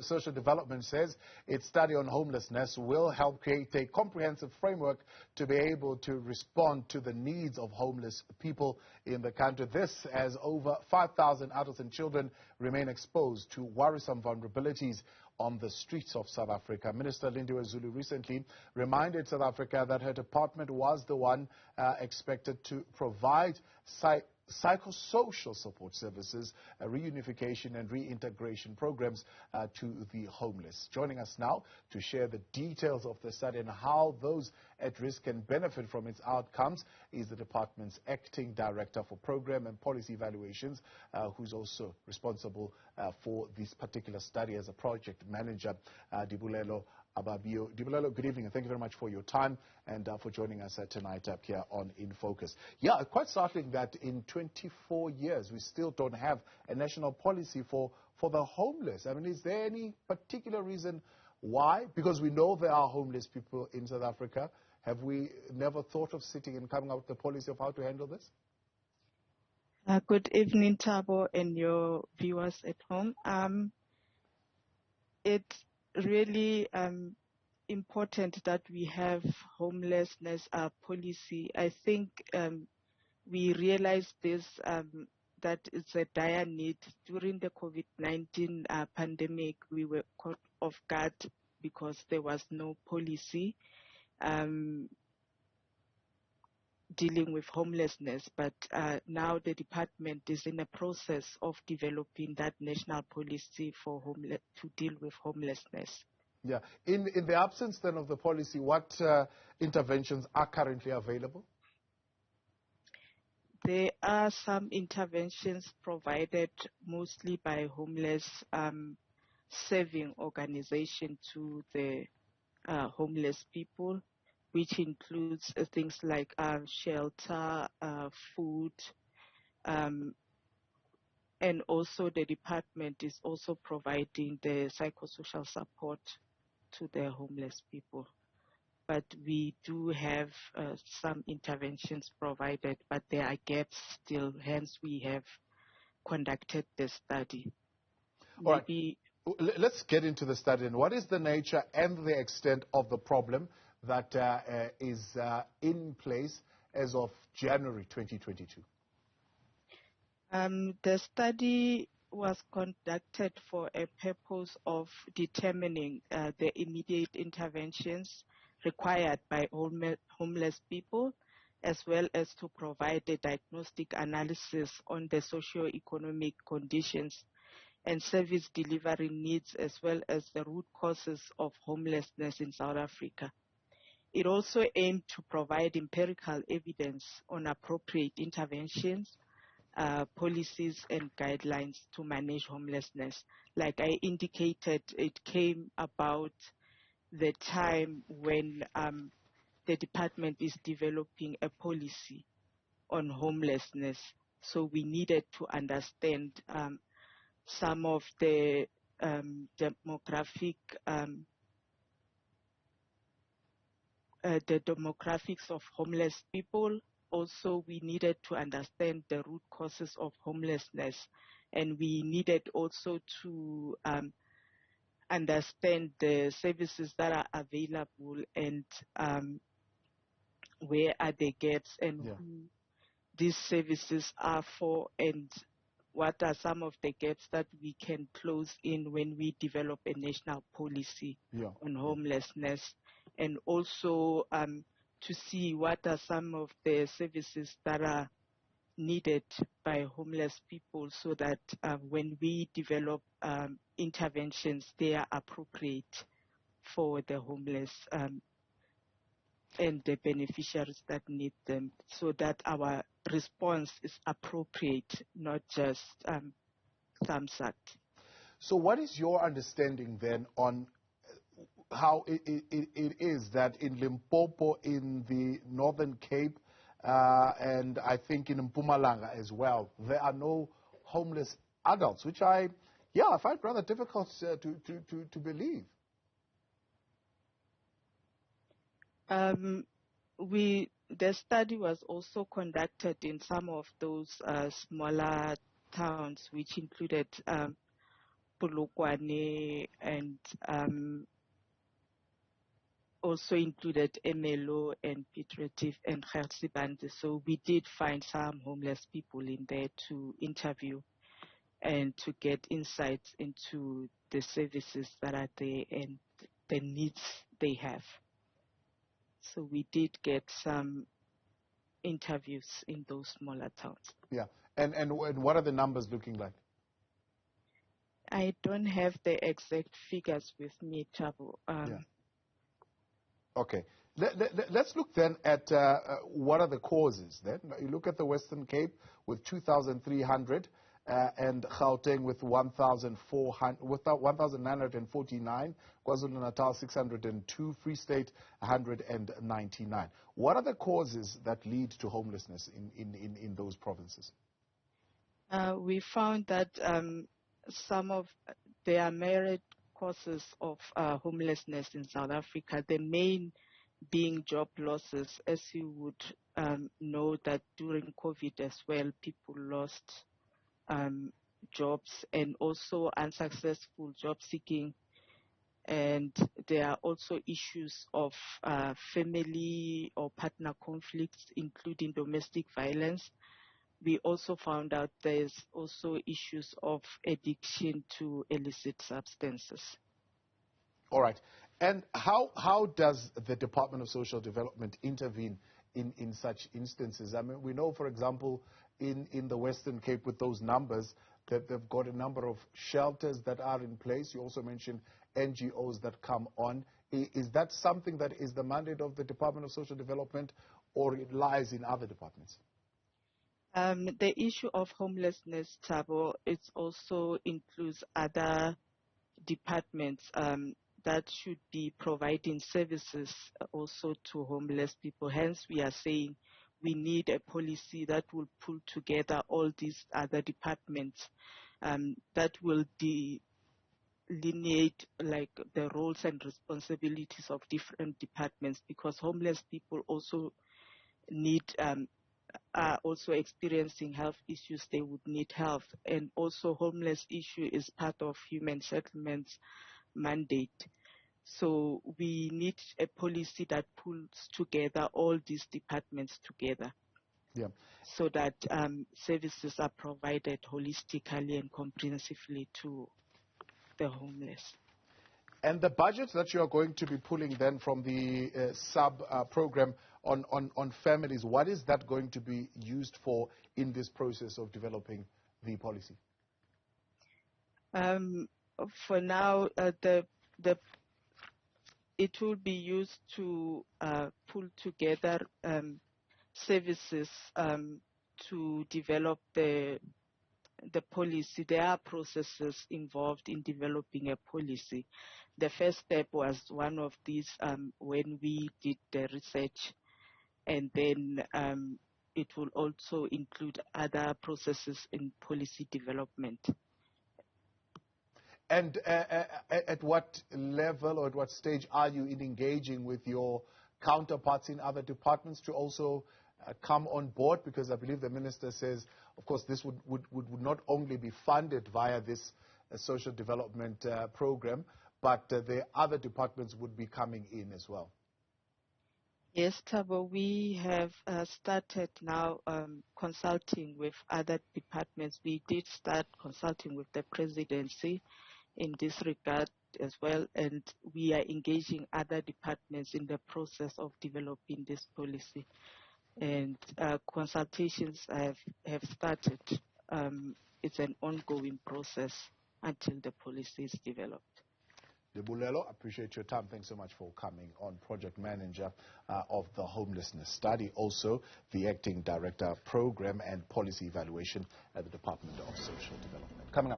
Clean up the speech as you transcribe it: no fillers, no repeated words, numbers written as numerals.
Social Development says its study on homelessness will help create a comprehensive framework to be able to respond to the needs of homeless people in the country. This as over 5,000 adults and children remain exposed to worrisome vulnerabilities on the streets of South Africa. Minister Lindiwe Zulu recently reminded South Africa that her department was the one expected to provide psychosocial support services, reunification and reintegration programs to the homeless. Joining us now to share the details of the study and how those at risk can benefit from its outcomes is the department's acting director for program and policy evaluations, who's also responsible for this particular study as a project manager, Dibolelo Ababio. Dibolelo, good evening and thank you very much for your time and for joining us tonight up here on In Focus. Yeah, quite startling that in 24 years we still don't have a national policy for the homeless. I mean, is there any particular reason why? Because we know there are homeless people in South Africa. Have we never thought of sitting and coming up with a policy of how to handle this? Good evening, Thabo, and your viewers at home. It's really important that we have homelessness policy. I think we realized this, that it's a dire need. During the COVID-19 pandemic, we were caught off guard because there was no policy dealing with homelessness, but now the department is in a process of developing that national policy for to deal with homelessness. Yeah. In the absence then of the policy, what interventions are currently available? There are some interventions provided mostly by homeless serving organization to the homeless people, which includes things like shelter, food, and also the department is also providing the psychosocial support to the homeless people. But we do have some interventions provided, but there are gaps still, hence we have conducted the study. All right. Let's get into the study. And what is the nature and the extent of the problem that is in place as of January 2022? The study was conducted for a purpose of determining the immediate interventions required by homeless people, as well as to provide a diagnostic analysis on the socio-economic conditions and service delivery needs, as well as the root causes of homelessness in South Africa. It also aimed to provide empirical evidence on appropriate interventions, policies and guidelines to manage homelessness. Like I indicated, it came about the time when the department is developing a policy on homelessness. So we needed to understand some of the demographics of homeless people. Also, we needed to understand the root causes of homelessness, and we needed also to understand the services that are available and where are the gaps and who these services are for, and what are some of the gaps that we can close in when we develop a national policy on homelessness, and also to see what are some of the services that are needed by homeless people so that when we develop interventions, they are appropriate for the homeless and the beneficiaries that need them, so that our response is appropriate, not just thumbs-up. So what is your understanding then on how it is that in Limpopo, in the Northern Cape, and I think in Mpumalanga as well, there are no homeless adults, which I find rather difficult to believe. The study was also conducted in some of those smaller towns, which included Polokwane, and also included Emelo and Piet Retief and Gersibande. So we did find some homeless people in there to interview and to get insights into the services that are there and the needs they have. So we did get some interviews in those smaller towns. Yeah. And what are the numbers looking like? I don't have the exact figures with me, Thabo. Yeah. Okay. Let's look then at what are the causes then. You look at the Western Cape with 2,300 and Gauteng with 1,949, KwaZulu-Natal 602, Free State 199. What are the causes that lead to homelessness in those provinces? We found that some of there are myriad causes of homelessness in South Africa, the main being job losses. As you would know that during COVID as well, people lost jobs and also unsuccessful job seeking. And there are also issues of family or partner conflicts, including domestic violence. We also found out there's also issues of addiction to illicit substances. All right. And how does the Department of Social Development intervene in such instances? I mean, we know, for example, in the Western Cape with those numbers, that they've got a number of shelters that are in place. You also mentioned NGOs that come on. Is that something that is the mandate of the Department of Social Development, or it lies in other departments? The issue of homelessness, Thabo, it also includes other departments that should be providing services also to homeless people. Hence, we are saying we need a policy that will pull together all these other departments that will delineate like the roles and responsibilities of different departments, because homeless people also need are also experiencing health issues. They would need help, and also homeless issue is part of human settlements mandate. So we need a policy that pulls together all these departments together, so that services are provided holistically and comprehensively to the homeless. And the budget that you are going to be pulling then from the sub-program on families, what is that going to be used for in this process of developing the policy? For now, it will be used to pull together services to develop the policy. There are processes involved in developing a policy. The first step was one of these when we did the research, and then it will also include other processes in policy development. And at what level or at what stage are you in engaging with your counterparts in other departments to also come on board? Because I believe the minister says, of course, this would not only be funded via this social development program, but the other departments would be coming in as well. Yes, Thabo, we have started now consulting with other departments. We did start consulting with the presidency in this regard as well, and we are engaging other departments in the process of developing this policy. And consultations have started. It's an ongoing process until the policy is developed. Dibolelo, I appreciate your time. Thanks so much for coming on, Project Manager of the Homelessness Study, also the Acting Director of Program and Policy Evaluation at the Department of Social Development. Coming up.